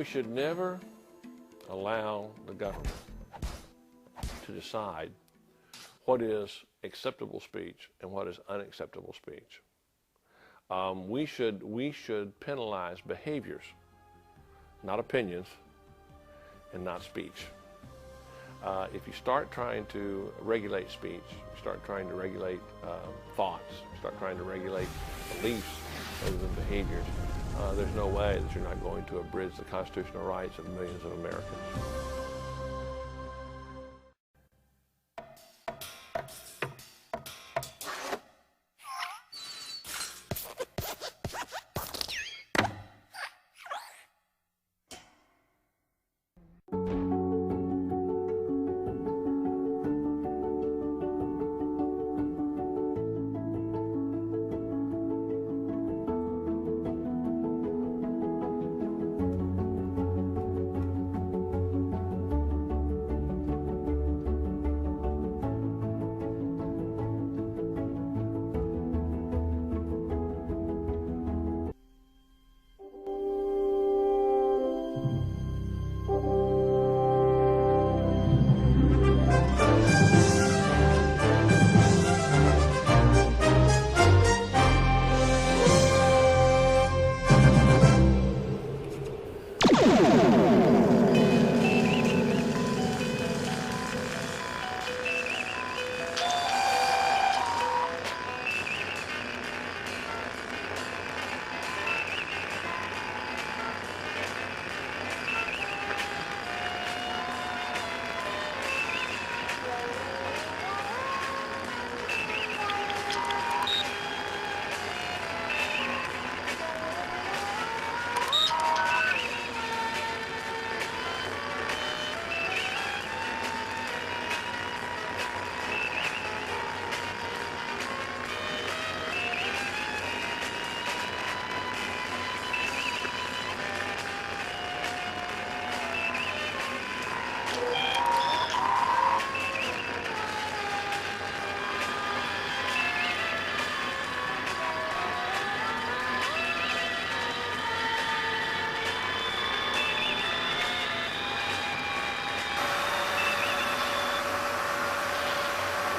we should never allow the government to decide what is acceptable speech and what is unacceptable speech. We should penalize behaviors, not opinions, and not speech. If you start trying to regulate speech, you start trying to regulate thoughts, you start trying to regulate beliefs rather than behaviors, there's no way that you're not going to abridge the constitutional rights of millions of Americans.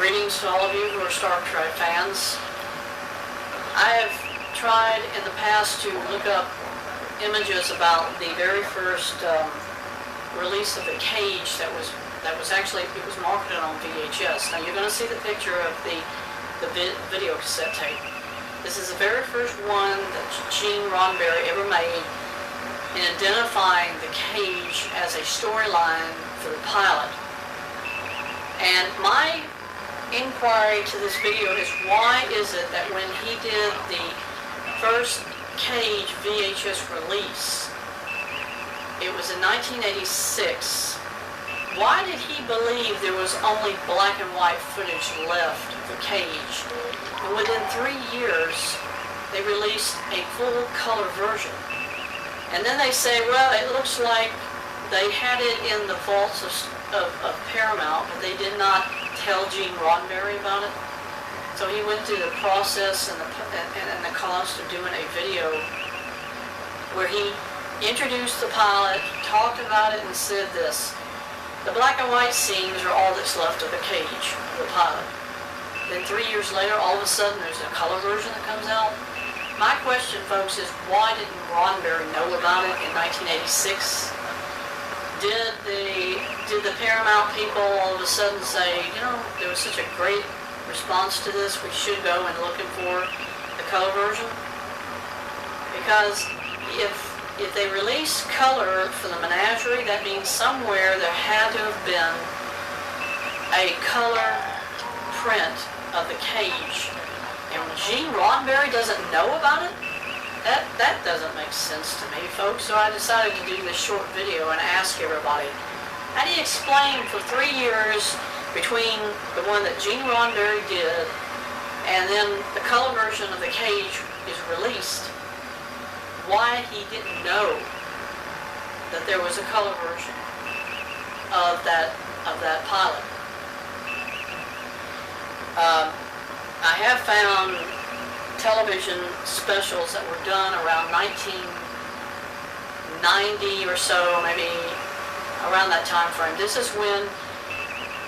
Greetings to all of you who are Star Trek fans. I have tried in the past to look up images about the very first release of the cage that was actually, it was marketed on VHS. Now you're going to see the picture of the video cassette tape. This is the very first one that Gene Roddenberry ever made in identifying the cage as a storyline for the pilot. And my inquiry to this video is, why is it that when he did the first Cage VHS release, it was in 1986, why did he believe there was only black and white footage left of the Cage? And within 3 years, they released a full color version. And then they say, well, it looks like they had it in the vaults of Paramount, but they did not tell Gene Roddenberry about it. So he went through the process and the cost of doing a video where he introduced the pilot, talked about it, and said this: the black and white scenes are all that's left of the Cage, the pilot. Then 3 years later, all of a sudden, there's a color version that comes out. My question, folks, is why didn't Roddenberry know about it in 1986? Did the Paramount people all of a sudden say, you know, there was such a great response to this, we should go and looking for the color version? Because if they release color for the Menagerie, that means somewhere there had to have been a color print of the Cage. And when Gene Roddenberry doesn't know about it, that doesn't make sense to me, folks. So I decided to do this short video and ask everybody, how do you explain for 3 years between the one that Gene Roddenberry did and then the color version of the Cage is released, why he didn't know that there was a color version of that pilot? I have found television specials that were done around 1990 90 or so, maybe around that time frame. This is when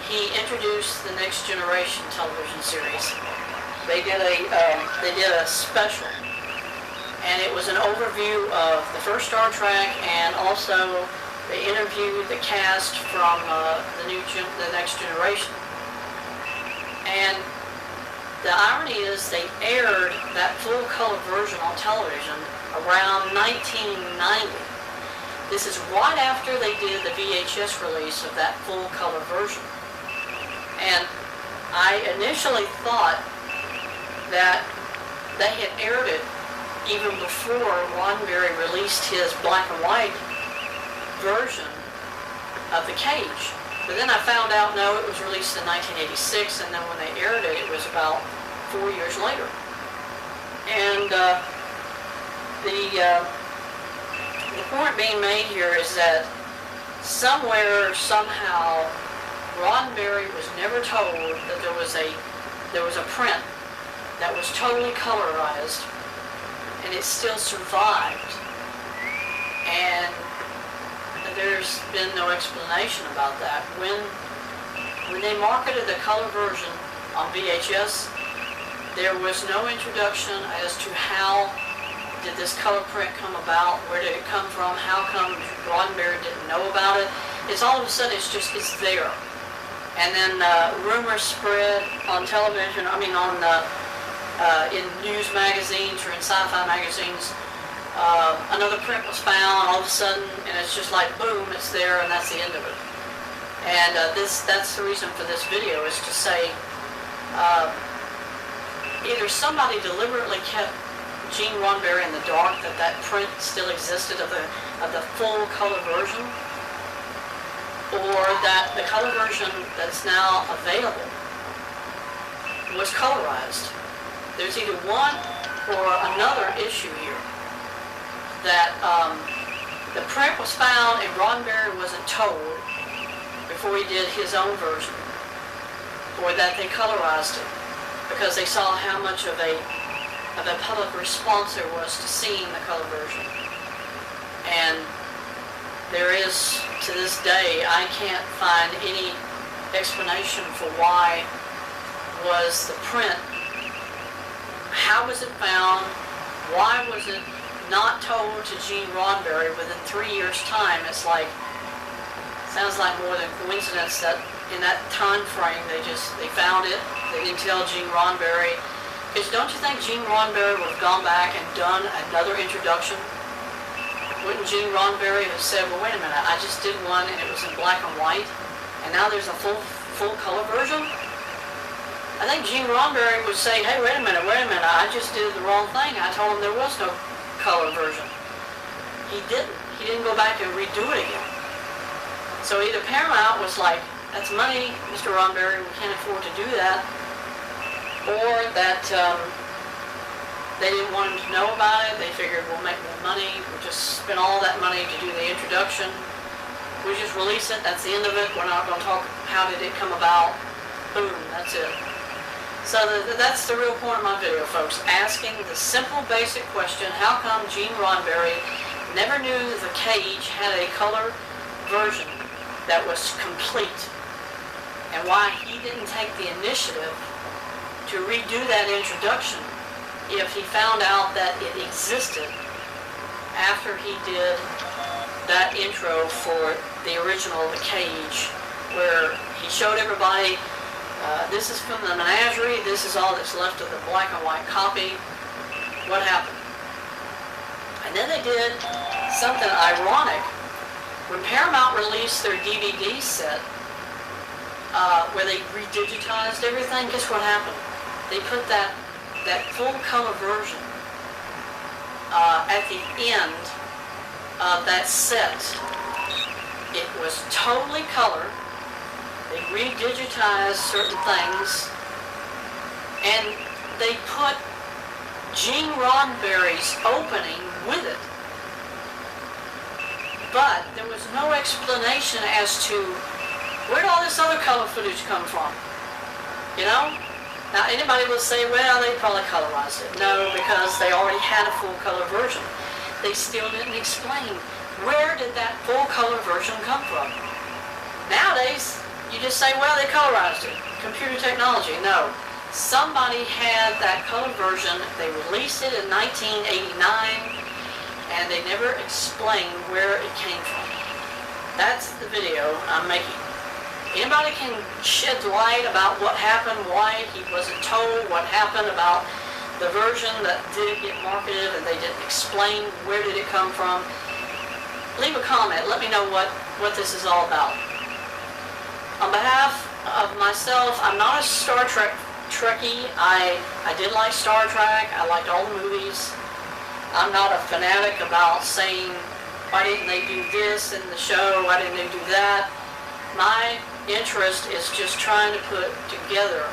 he introduced the Next Generation television series. They did a special, and it was an overview of the first Star Trek, and also they interviewed the cast from the Next Generation. And the irony is they aired that full color version on television around 1990. This is right after they did the VHS release of that full color version. And I initially thought that they had aired it even before Roddenberry released his black and white version of The Cage. But then I found out, no, it was released in 1986, and then when they aired it, it was about 4 years later. And the point being made here is that somewhere, somehow, Roddenberry was never told that there was a print that was totally colorized, and it still survived. And there's been no explanation about that. When they marketed the color version on VHS, there was no introduction as to how did this color print come about, where did it come from, how come Roddenberry didn't know about it. It's all of a sudden, it's there. And then rumors spread on television, in news magazines or in sci-fi magazines. Another print was found all of a sudden, and it's just like, boom, it's there, and that's the end of it. And that's the reason for this video, is to say either somebody deliberately kept Gene Roddenberry in the dark that print still existed of the full color version, or that the color version that's now available was colorized. There's either one or another issue here. That the print was found and Roddenberry wasn't told before he did his own version, or that they colorized it because they saw how much of a public response there was to seeing the color version. And there is, to this day, I can't find any explanation for why was the print, how was it found, why was it not told to Gene Roddenberry within 3 years' time. It's like, sounds like more than coincidence that in that time frame they found it. They didn't tell Gene Roddenberry. Because don't you think Gene Roddenberry would have gone back and done another introduction? Wouldn't Gene Roddenberry have said, well, wait a minute, I just did one and it was in black and white, and now there's a full color version? I think Gene Roddenberry would say, hey, wait a minute, I just did the wrong thing. I told him there was no color version. He didn't go back and redo it again. So either Paramount was like, that's money, Mr. Roddenberry, we can't afford to do that, or that they didn't want him to know about it. They figured we'll make more money, we'll just spend all that money to do the introduction, we just release it, that's the end of it, we're not going to talk how did it come about, boom, that's it. So that's the real point of my video, folks, asking the simple, basic question, how come Gene Roddenberry never knew The Cage had a color version that was complete, and why he didn't take the initiative to redo that introduction if he found out that it existed after he did that intro for the original The Cage, where he showed everybody this is from the menagerie, this is all that's left of the black and white copy. What happened? And then they did something ironic. When Paramount released their DVD set, where they redigitized everything, guess what happened? They put that full color version at the end of that set. It was totally color. They redigitized certain things, and they put Gene Roddenberry's opening with it. But there was no explanation as to where did all this other color footage come from? You know? Now anybody will say, well, they probably colorized it. No, because they already had a full color version. They still didn't explain Where did that full color version come from? Nowadays, you just say, well, they colorized it. Computer technology. No. Somebody had that color version. They released it in 1989, and they never explained where it came from. That's the video I'm making. Anybody can shed light about what happened, why he wasn't told, what happened about the version that didn't get marketed and they didn't explain where did it come from. Leave a comment. Let me know what this is all about. On behalf of myself, I'm not a Star Trek Trekkie. I did like Star Trek. I liked all the movies. I'm not a fanatic about saying, why didn't they do this in the show? Why didn't they do that? My interest is just trying to put together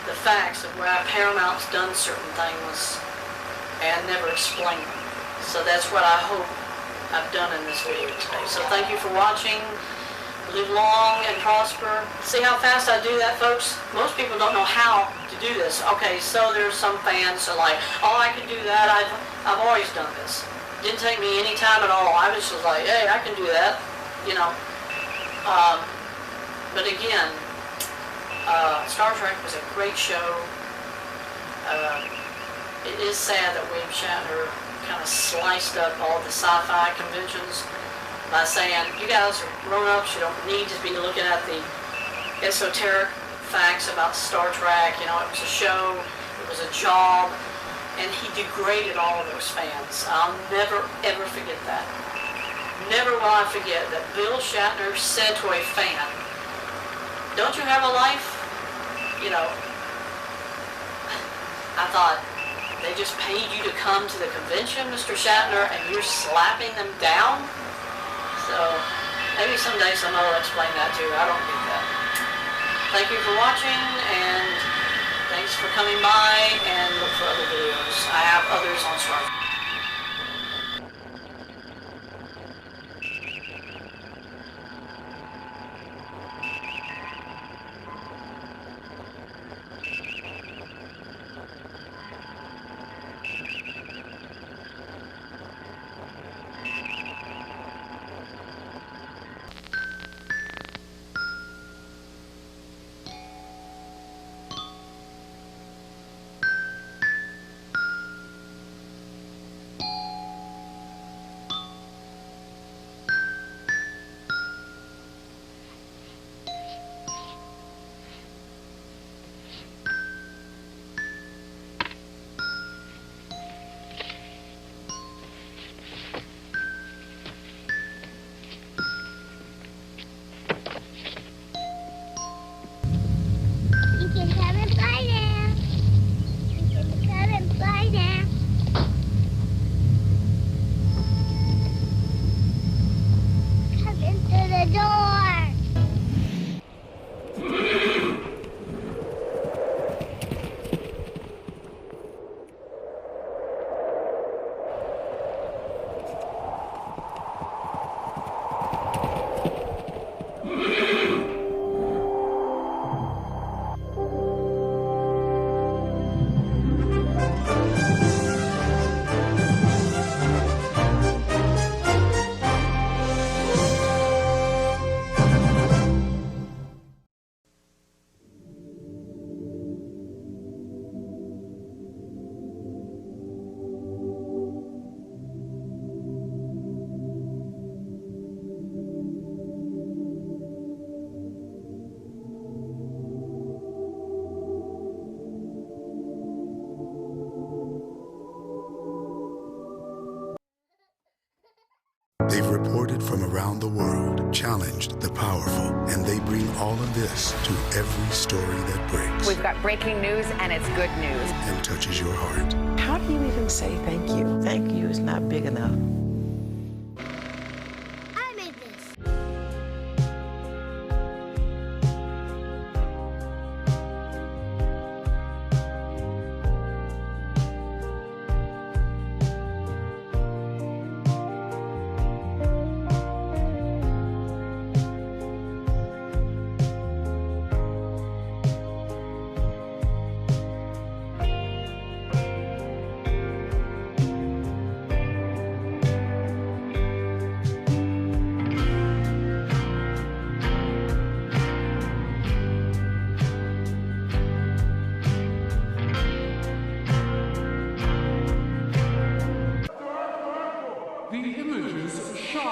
the facts of where Paramount's done certain things and never explained them. So that's what I hope I've done in this video today. So thank you for watching. Live long and prosper. See how fast I do that, folks? Most people don't know how to do this. Okay, so there's some fans who are like, oh, I can do that. I've always done this. Didn't take me any time at all. I was just like, hey, I can do that. You know. But again, Star Trek was a great show. It is sad that William Shatner kind of sliced up all the sci-fi conventions by saying, you guys are grown-ups, you don't need to be looking at the esoteric facts about Star Trek. You know, it was a show, it was a job, and he degraded all of those fans. I'll never, ever forget that. Never will I forget that Bill Shatner said to a fan, don't you have a life? You know, I thought, they just paid you to come to the convention, Mr. Shatner, and you're slapping them down? So, maybe someday somebody will explain that too. I don't get that. Thank you for watching, and thanks for coming by, and look for other videos. I have others on Star Trek. They've reported from around the world, challenged the powerful, and they bring all of this to every story that breaks. We've got breaking news, and it's good news. And touches your heart. How do you even say thank you? Thank you is not big enough. I made this.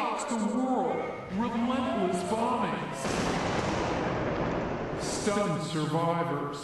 shocks the world. Relentless bombings. Stunned survivors.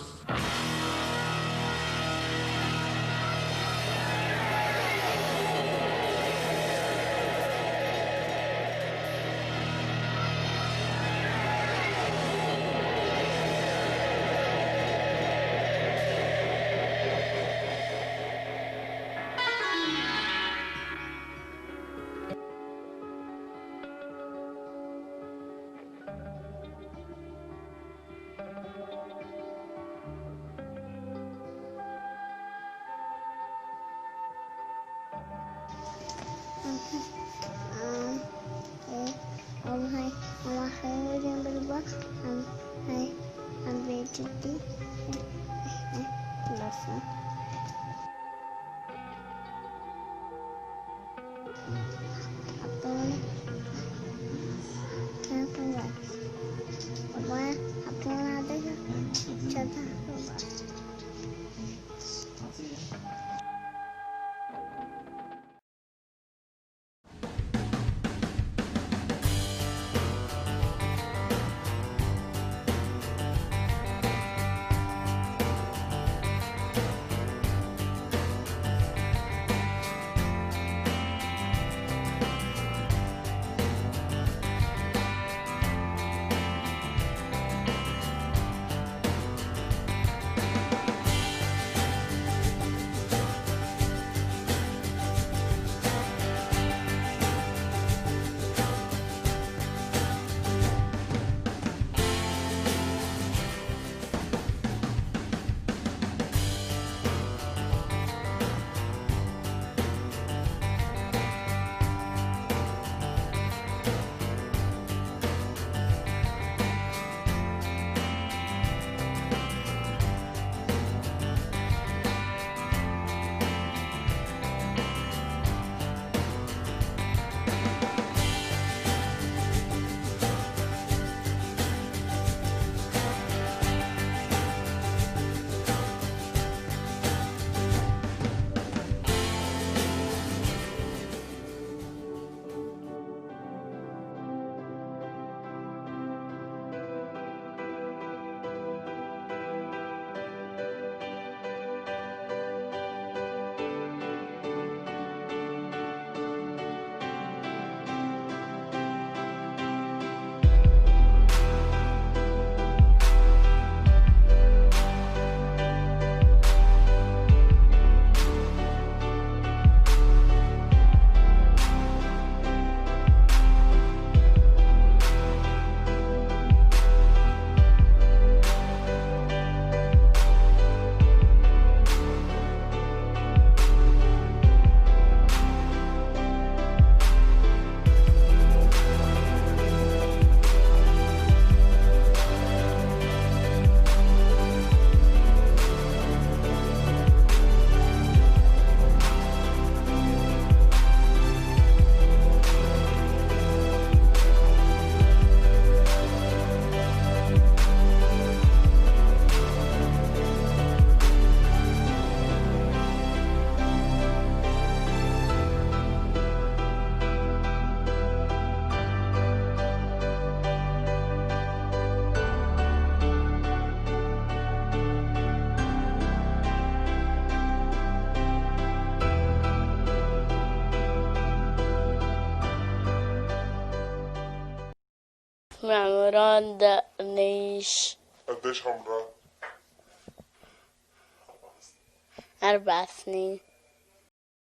معمران دقنيش. قديش عمرك؟ 4 سنين.